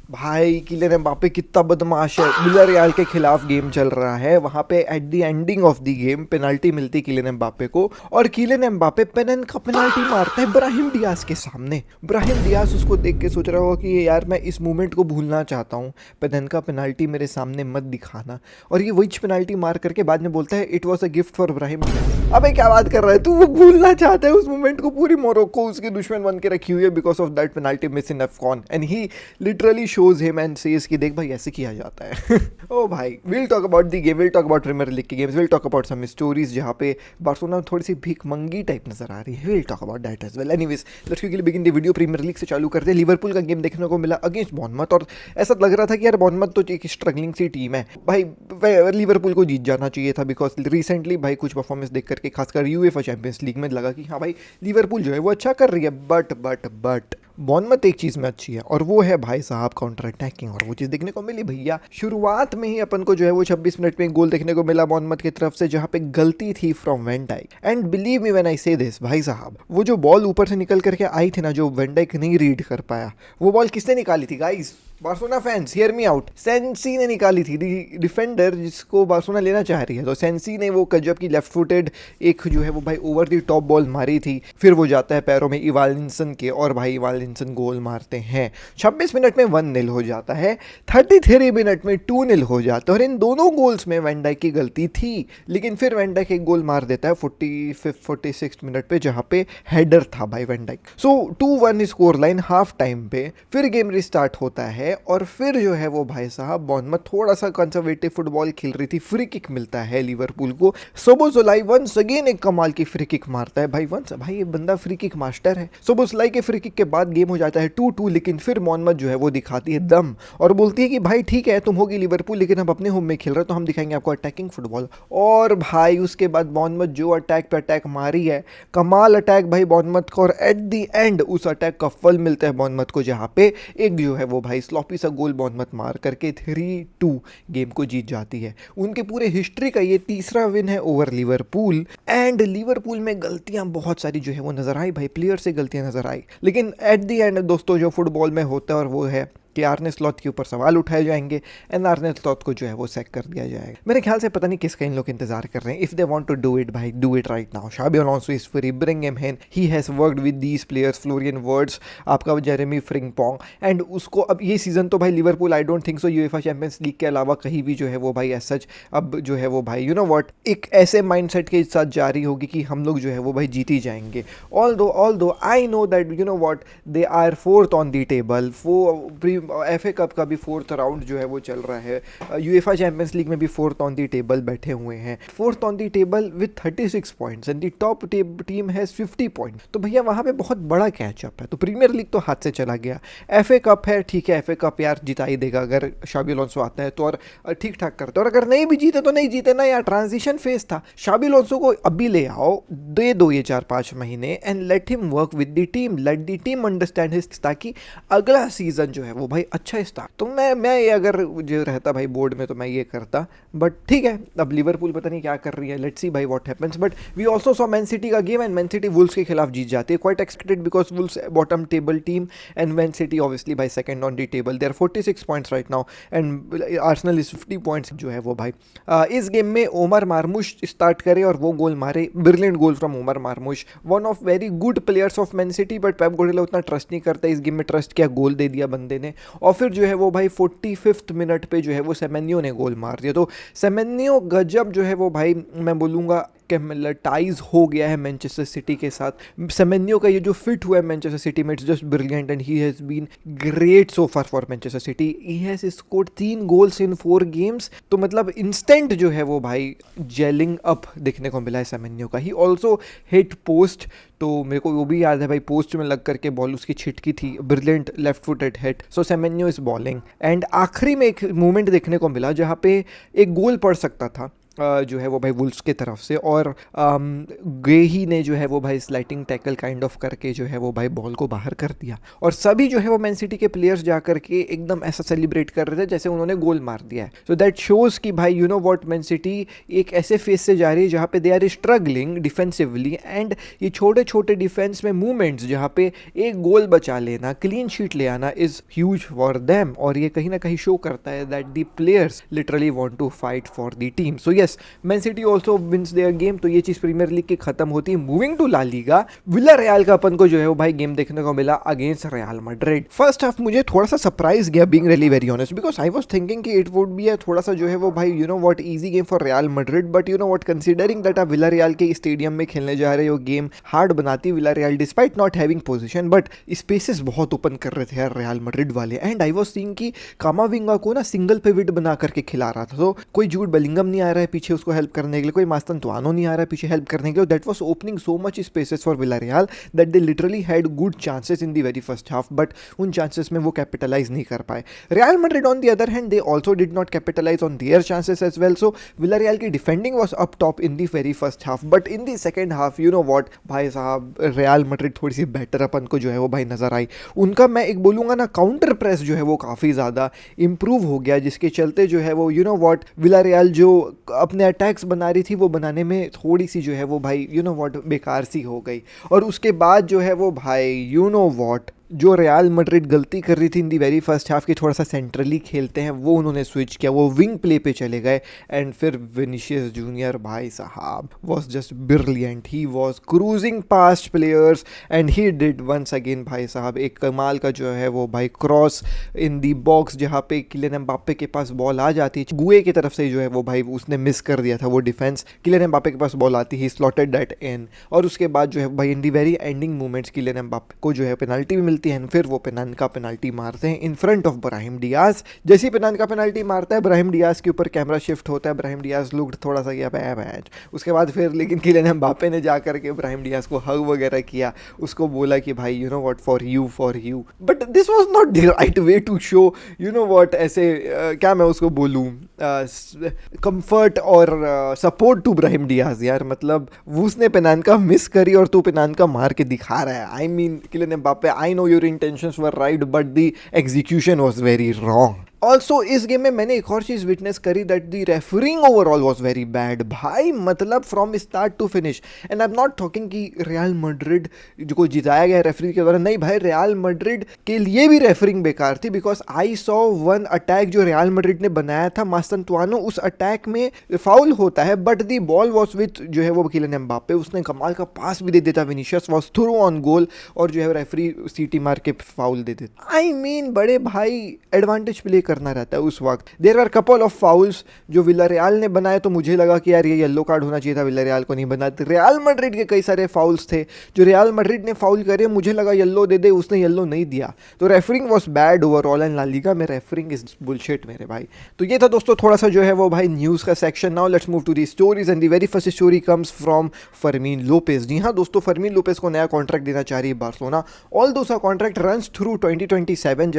भाई Kylian Mbappe कितना बदमाश है। विलारियल के खिलाफ गेम चल रहा है, वहां पे at the ending of the game penalty मिलती किलियन एम्बापे को, और किलियन एम्बापे पेनन का पेनल्टी मारता है ब्राहिम डियाज के सामने। ब्राहिम डियाज उसको देख के सोच रहा होगा कि यार मैं इस मोमेंट को भूलना चाहता हूँ, पेनन का पेनल्टी मेरे सामने मत दिखाना। और ये वही पेनल्टी मार करके बाद में बोलता है it was a gift for Brahim Diaz. अबे क्या बात कर रहा है तू, वो भूलना चाहता है उस मोमेंट को। पूरी मोरक्को उसके दुश्मन बन के रखी हुई है because of that penalty miss in AFCON, and he literally shows him and says कि देख भाई ऐसे किया जाता है। ओ भाई, we'll talk about the game, we'll talk about Premier League की games, we'll talk about some stories जहाँ पे बार्सिलोना थोड़ी सी भीख मंगी टाइप नजर आ रही है। we'll talk about that as well. Anyways, let's quickly begin the video। Premier League से चालू करते हैं। लिवरपूल का गेम देखने को मिला अगेंस्ट बॉर्नमथ, और ऐसा लग रहा था कि यार बॉर्नमथ तो एक स्ट्रगलिंग सी टीम है भाई, लिवरपूल को जीत जाना चाहिए था बिकॉज रिसेंटली भाई कुछ परफॉर्मेंस देख करके खासकर यूएफए चैंपियंस लीग में लगा कि हाँ भाई लिवरपूल जो है वो अच्छा कर रही है। बट बॉर्नमथ एक चीज़ में अच्छी है, और वो है भाई साहब काउंटर अटैकिंग, और वो चीज़ देखने को मिली भैया। शुरुआत में ही अपन को जो है वो 26 मिनट में गोल देखने को मिला बॉर्नमथ की तरफ से, जहाँ पे गलती थी from Van Dijk. And believe me when I say this भाई साहब, वो जो बॉल ऊपर से निकल करके आई थी ना, जो वैन डाइक नहीं रीड कर पाया, वो बॉल किसने निकाली थी guys? Barcelona fans hear me out, sensi ने निकाली थी। डिफेंडर जिसको बार्सिलोना लेना चाह रही है, तो सेंसी ने वो गजब की लेफ्ट फुटेड एक जो है वो भाई ओवर दी टॉप बॉल मारी थी, फिर वो जाता है पैरों में इवालिंसन के, और भाई इवालिंसन गोल मारते हैं। 26 मिनट में 1-0 हो जाता है, 33 मिनट में 2-0 हो जाता है, और इन दोनों गोल्स में वैन डाइक की गलती थी, लेकिन फिर वैन डाइक एक गोल मार देता है 46 मिनट पे, जहाँ पे हेडर था भाई वैन डाइक। सो 2-1 स्कोर लाइन हाफ टाइम पे। फिर गेम रिस्टार्ट होता है, और फिर जो है वो भाई साहब बॉर्नमथ थोड़ा सा कंजर्वेटिव फुटबॉल खेल रही थी। फ्री किक मिलता है लिवरपूल को। सोबोसलाई वंस अगेन एक कमाल की फ्री किक मारता है भाई ये बंदा फ्री किक मास्टर है। सोबोसलाई के फ्री किक के बाद गेम हो जाता है 2-2, लेकिन फिर बॉर्नमथ जो है वो दिखाती है दम, और बोलती है कि भाई ठीक है तुम होगी लिवरपूल, लेकिन हम अपने होम में खेल रहे हो तो हम दिखाएंगे आपको अटैकिंग फुटबॉल। और भाई उसके बाद बॉर्नमथ जो अटैक पे अटैक मारी है, कमाल अटैक भाई बॉर्नमथ को, और एट द एंड उस अटैक का फल मिलता है बॉर्नमथ को, जहाँ पे एक जो है वो भाई स्लॉपी सा गोल बॉर्नमथ मार करके 3-2 गेम को जीत जाती है। उनके पूरे हिस्ट्री का ये तीसरा विन है ओवर लिवरपूल। एंड लिवरपूल में गलतियां बहुत सारी जो है वो नजर आई भाई, प्लेयर से गलतियां नजर आई, लेकिन एट द एंड दोस्तों जो फुटबॉल में होता है और वो है कि आर्ने स्लॉट के ऊपर सवाल उठाए जाएंगे, एंड आर्ने स्लॉट को जो है वो सैक कर दिया जाएगा। मेरे ख्याल से पता नहीं किसका इन लोग इंतजार कर रहे हैं। If they want to do it भाई, do it right now. Xabi Alonso is free, bring him in, he has worked with these players, Florian Wirtz, आपका जेरेमी फ्रिंगपोंग, एंड उसको अब ये सीजन तो भाई Liverpool I don't think so UEFA Champions League के अलावा कहीं भी जो है वो भाई एज सच अब जो है वो भाई यू नो व्हाट एक ऐसे माइंडसेट के साथ जारी होगी कि हम लोग जो है वो भाई जीत ही जाएंगे। Although I know that you know what they are fourth on the table, FA Cup का भी फोर्थ राउंड जो है वो चल रहा है, यूएफए चैंपियंस लीग में भी फोर्थ ऑन दी टेबल बैठे हुए हैं, fourth on the table with 36 points, and the top team has 50 point. तो भैया वहाँ पे बहुत बड़ा कैचअप है। तो प्रीमियर लीग तो हाथ से चला गया, एफए कप है ठीक है, एफए कप यार जिता ही देगा अगर शाबी अलोंसो आता है तो, और ठीक ठाक करते, और अगर नहीं भी जीते तो नहीं जीते ना यार, ट्रांजिशन फेज था। शाबी अलोंसो को अभी ले आओ, दे दो ये 4-5 महीने, and let him work with the team, let the team understand his, ताकि अगला सीजन जो है वो भाई अच्छा स्टार्ट। तो मैं ये अगर जो रहता भाई बोर्ड में तो मैं ये करता, बट ठीक है अब लिवरपूल पता नहीं क्या कर रही है, लेट्स सी भाई what happens. But we also saw Man City का game, and Man City Wolves के खिलाफ जीत जाती है, quite expected because Wolves bottom table team and Man City obviously भाई second on the table, they are 46 points right now, and Arsenal is 50 points जो है वो भाई। इस गेम में ओमर मार्मुश स्टार्ट करे और वो गोल मारे, brilliant goal from Omar Marmoush, one of very good players of Man City, but Pep Guardiola उतना ट्रस्ट नहीं करता। इस गेम में ट्रस्ट किया, गोल दे दिया बंदे ने, और फिर जो है वो भाई 45th मिनट पे जो है वो सेमेन्यो ने गोल मार दिया। तो सेमेन्यो गजब जो है वो भाई मैं बोलूँगा कि टाइज हो गया है मैनचेस्टर सिटी के साथ। सेमेन्यो का ये जो फिट हुआ है मैनचेस्टर सिटी में, it's just brilliant, and he has been great so far for Manchester City. He has scored 3 goals in 4 games, तो मतलब इंस्टेंट जो है वो भाई जेलिंग अप देखने को मिला है सेमेन्यो का। ही ऑल्सो हिट पोस्ट, तो मेरे को वो भी याद है भाई, पोस्ट में लग करके बॉल उसकी छिटकी थी, brilliant left footed hit. So Semenyo is bowling, and आखिरी में एक मोमेंट देखने को मिला जहाँ पे एक गोल पड़ सकता था, जो है वो भाई वुल्फ्स की तरफ से, और गेही ने जो है वो भाई स्लाइडिंग टैकल काइंड ऑफ करके जो है वो भाई बॉल को बाहर कर दिया, और सभी जो है वो मैन सिटी के प्लेयर्स जाकर के एकदम ऐसा सेलिब्रेट कर रहे थे जैसे उन्होंने गोल मार दिया है। सो दैट शोज कि भाई you know what, Man City एक ऐसे फेज से जा रही है जहाँ पे they are struggling defensively, and ये छोटे छोटे डिफेंस में मूवमेंट्स जहाँ पे एक गोल बचा लेना, क्लीन शीट ले आना इज ह्यूज फॉर देम, और ये कहीं ना कहीं शो करता है that the players literally want to fight for the team. So yes, Man City also wins their game, तो ये चीज प्रीमियर लीग की खत्म होती है। Moving to La Liga, Villarreal का अपन को जो है वो भाई गेम देखने को मिला against real Madrid. First half मुझे थोड़ा सा सरप्राइज गया, being really very honest, because I was thinking कि इट वुड बी थोड़ा सा जो है वो भाई you know what easy game for real Madrid, but you know what, considering that आप विला रियल के स्टेडियम में खेलने जा रहे हो, गेम हार्ड बनाती villa real despite not having position, but spaces बहुत ओपन कर रहे थे यार रियल मैड्रिड वाले। एंड आई वाज सीइंग कि कामाविंगा को ना सिंगल पिवट बना करके खिला रहा था, तो कोई जूड बेलिंगम नहीं आ रहा है पीछे उसको हेल्प करने के लिए, कोई मास्तानतुआनो नहीं आ रहा है पीछे हेल्प करने के लिए। That was opening so much spaces for Villarreal that they literally had good chances in the very first half, but उन चांसेस में वो कैपिटलाइज नहीं कर पाए। Real Madrid on the other hand, they also did not capitalize on their chances as well. So Villarreal की defending was up top in the very first half, but in the second half you know what भाई साहब, real Madrid थोड़ी सी better अपन को जो है वो भाई नजर आई। उनका मैं एक बोलूंगा ना, काउंटर प्रेस जो है वो काफ़ी ज़्यादा इंप्रूव हो गया, जिसके चलते जो है वो you know what, villa real जो अपने अटैक्स बना रही थी वो बनाने में थोड़ी सी जो है वो भाई यू नो व्हाट बेकार सी हो गई। और उसके बाद जो है वो भाई यू नो व्हाट, जो रियल मैड्रिड गलती कर रही थी इन दी वेरी फर्स्ट हाफ की, थोड़ा सा सेंट्रली खेलते हैं, वो उन्होंने स्विच किया, वो विंग प्ले पे चले गए। एंड फिर विनीशियस जूनियर भाई साहब was just brilliant, he was cruising past players and he did once again भाई साहब एक कमाल का जो है वो भाई क्रॉस इन दी बॉक्स, जहाँ पे किलियन एम्बाप्पे के पास बॉल आ जाती है, गुए की तरफ से जो है वो भाई उसने मिस कर दिया था वो डिफेंस, किलियन एम्बाप्पे के पास बॉल आती ही स्लॉटेड दैट इन, और उसके बाद जो है भाई in the very ending moments Kylian Mbappe को जो है पेनल्टी भी मिलती है, फिर वो पेनाल्टी का पेनल्टी मारते हैं in front of Brahim Diaz. जैसे ही पेनाल्टी का पेनल्टी मारता है, ब्राहिम डियाज के ऊपर कैमरा शिफ्ट होता है, ब्राहिम डियाज लुक्ड थोड़ा सा किया बैच, उसके बाद फिर लेकिन किलियन एम्बाप्पे ने जाकर के ब्राहिम डियाज को हग वगैरह किया, उसको बोला कि भाई you know what for you, but this was not the right way to show you know what, ऐसे क्या मैं उसको बोलूँ, कंफर्ट और सपोर्ट टू ब्राहिम डियाज यार, मतलब उसने पेनाल्टी मिस करी और तू पेनाल्टी मार के दिखा रहा है। I mean Kylian Mbappe, I know your intentions were right, but the execution was very wrong. Also इस गेम में मैंने एक और चीज़ विटनेस करी, that the refereeing overall was very bad भाई, मतलब from start to finish. And I am not talking कि रियल मैड्रिड जो को जिताया गया रेफरी के द्वारा, नहीं भाई, रियल मैड्रिड के लिए भी रेफरिंग बेकार थी, because I saw one attack जो रियल मैड्रिड ने बनाया था मास्तानतुआनो, उस अटैक में फाउल होता है, but the ball was with जो है वो किलियन एम्बाप्पे, उसने कमाल का पास भी दे देता, Vinicius was through on goal, और जो है रेफरी सीटी मार के फाउल दे देता। आई मीन बड़े भाई एडवांटेज प्ले करना रहता है उस वक्त। There are couple of fouls जो विलारियल ने बनाए, तो मुझे लगा कि यार ये येलो कार्ड होना चाहिए था, विलारियल को नहीं बना। रियल मैड्रिड के कई सारे फाउल्स थे जो रियल मैड्रिड ने फाउल करे, मुझे लगा येलो दे दे, उसने येलो नहीं दिया, तो refereeing was bad overall, and La Liga में रेफरिंग इज बुलशिट मेरे भाई। तो ये था दोस्तों थोड़ा सा जो है वो भाई न्यूज़ का section. Now let's move to the stories, and the very first story comes from Fermin Lopez. जी हाँ दोस्तों, फर्मीन लोपेज को नया कॉन्ट्रैक्ट देना चाह रही है बार्सिलोना। ऑल दो सा कॉन्ट्रैक्ट रन्स थ्रू 2027,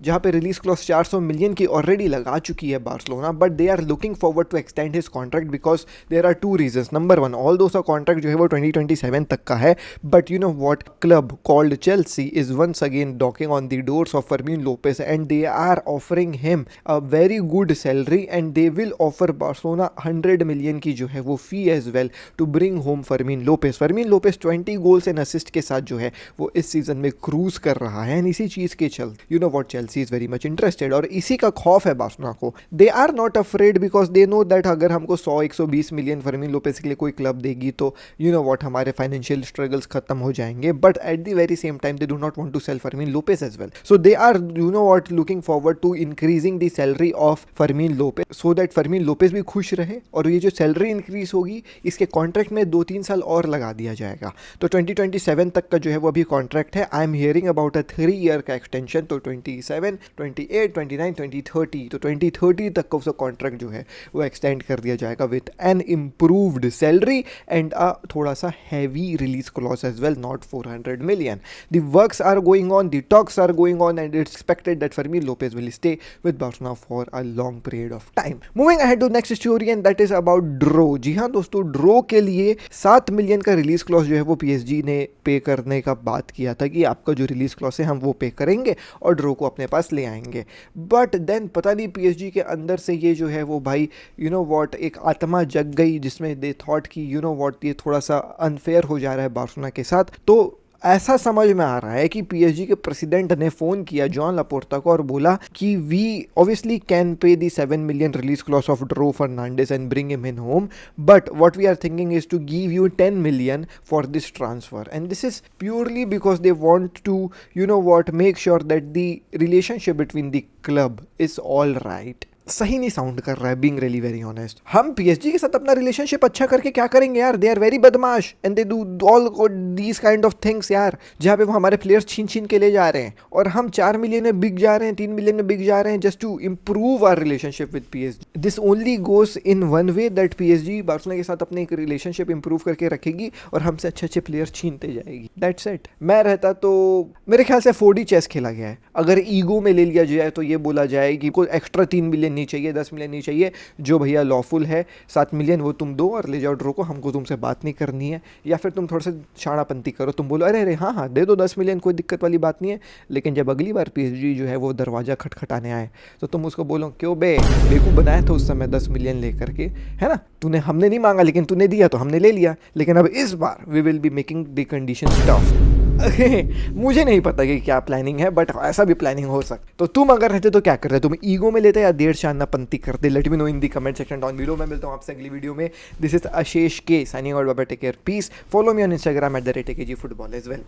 जहाँ पे रिलीज क्लॉज 400 मिलियन की ऑलरेडी लगा चुकी है Barcelona, but they are looking forward to extend his contract because there are two reasons. Number one, although सा कॉन्ट्रैक्ट जो है वो 2027 तक का है, but you know what, club called Chelsea is once again knocking on the doors of Fermin Lopez, and they are offering him a very good salary, and they will offer Barcelona 100 million की जो है वो fee as well to bring home Fermin Lopez. Fermin Lopez 20 goals and assist के साथ जो है वो इस सीजन में क्रूज कर रहा है, एंड इसी चीज के चल you know what Chelsea is very much interested, और इसी का खौफ है बार्सिलोना को। They are not afraid because they know that अगर हमको 100-120 मिलियन फर्मीन लोपेज के लिए कोई क्लब देगी तो यू नो व्हाट हमारे फाइनेंशियल स्ट्रगल्स खत्म हो जाएंगे, but at the very same time they do not want to sell Fermin Lopez as well, so they are you know what looking forward to increasing the salary of Fermin Lopez so that Fermin Lopez भी खुश रहे, और ये जो salary increase होगी इसके contract में 2-3 साल और लगा दिया जाएगा, तो 2027 तक का जो है वो अभी कॉन्ट्रैक्ट है। I am hearing about a 3 year का एक्सटेंशन, तो 27, 28, 29, इन 2030, तो 2030 तक का उसका कॉन्ट्रैक्ट जो है वो एक्सटेंड कर दिया जाएगा with an improved salary and a थोड़ा सा heavy release clause as well, not 400 million. The works are going on, the talks are going on, and it's expected that Fermin Lopez will stay with Barcelona for a long period of time. Moving ahead to next story and that is about Dro. जी हाँ दोस्तों, draw के लिए 7 million का release clause जो है वो PSG ने पे करने का बात किया था कि आपका जो रिलीज क्लॉज है हम वो पे करेंगे और ड्रो को अपने पास ले आएंगे. बट देन पता नहीं PSG के अंदर से ये जो है वो भाई यू नो वॉट एक आत्मा जग गई जिसमें दे थॉट कि यू नो वॉट ये थोड़ा सा अनफेयर हो जा रहा है बार्सिलोना के साथ. तो ऐसा समझ में आ रहा है कि PSG के प्रेसिडेंट ने फ़ोन किया जॉन लापोर्ता को और बोला कि we obviously can pay the 7 million release clause of Dro Fernandez and bring him in home, but what we are thinking is to give you 10 million for this transfer and this is purely because they want to you know what make sure that the relationship between the club is all right. सही नहीं sound कर रहा है, being really very honest. हम PSG के साथ अपना relationship अच्छा करके क्या करेंगे यार? दे आर वेरी बदमाश and they do all these kind of things यार, जहाँ पे वो हमारे प्लेयर्स छीन छीन के ले जा रहे हैं और हम 4 मिलियन में बिक जा रहे हैं, 3 मिलियन में बिक जा रहे हैं just to improve our relationship with PSG. This only goes in one way that PSG Barcelona के साथ अपने एक रिलेशनशिप इंप्रूव करके रखेगी और हमसे अच्छे अच्छे प्लेयर्स छीनते जाएगी. That's it. मैं रहता तो मेरे ख्याल से 4D चेस खेला गया है. अगर ईगो में ले लिया जाए तो ये बोला जाए कि कोई एक्स्ट्रा 3 मिलियन नहीं चाहिए, 10 मिलियन नहीं चाहिए, जो भैया लॉफुल है 7 मिलियन वो तुम दो और ले जाओ ड्रो को, हमको तुमसे बात नहीं करनी है. या फिर तुम थोड़ा सा शाणापंती करो, तुम बोलो अरे अरे हाँ दे दो 10 मिलियन, कोई दिक्कत वाली बात नहीं है. लेकिन जब अगली बार PSG जो है वो दरवाज़ा खटखटाने आए तो तुम उसको बोलो क्यों बे बेवकूफ़ बनाया था उस समय 10 मिलियन लेकर के, है ना, तूने हमने नहीं मांगा लेकिन तूने दिया तो हमने ले लिया, लेकिन अब इस बार we will be making the conditions tough. मुझे नहीं पता कि क्या प्लानिंग है बट ऐसा भी प्लानिंग हो सकता. तो तुम अगर रहते तो क्या करते? तुम ईगो में लेते या देर शाना पंती करते? लेट मी नो इन दी कमेंट सेक्शन डाउन बिलो. मैं मिलता हूँ आपसे अगली वीडियो में. दिस इज आशीष के signing out. Bye bye, take care, peace. Follow me on Instagram @AKG Football as well.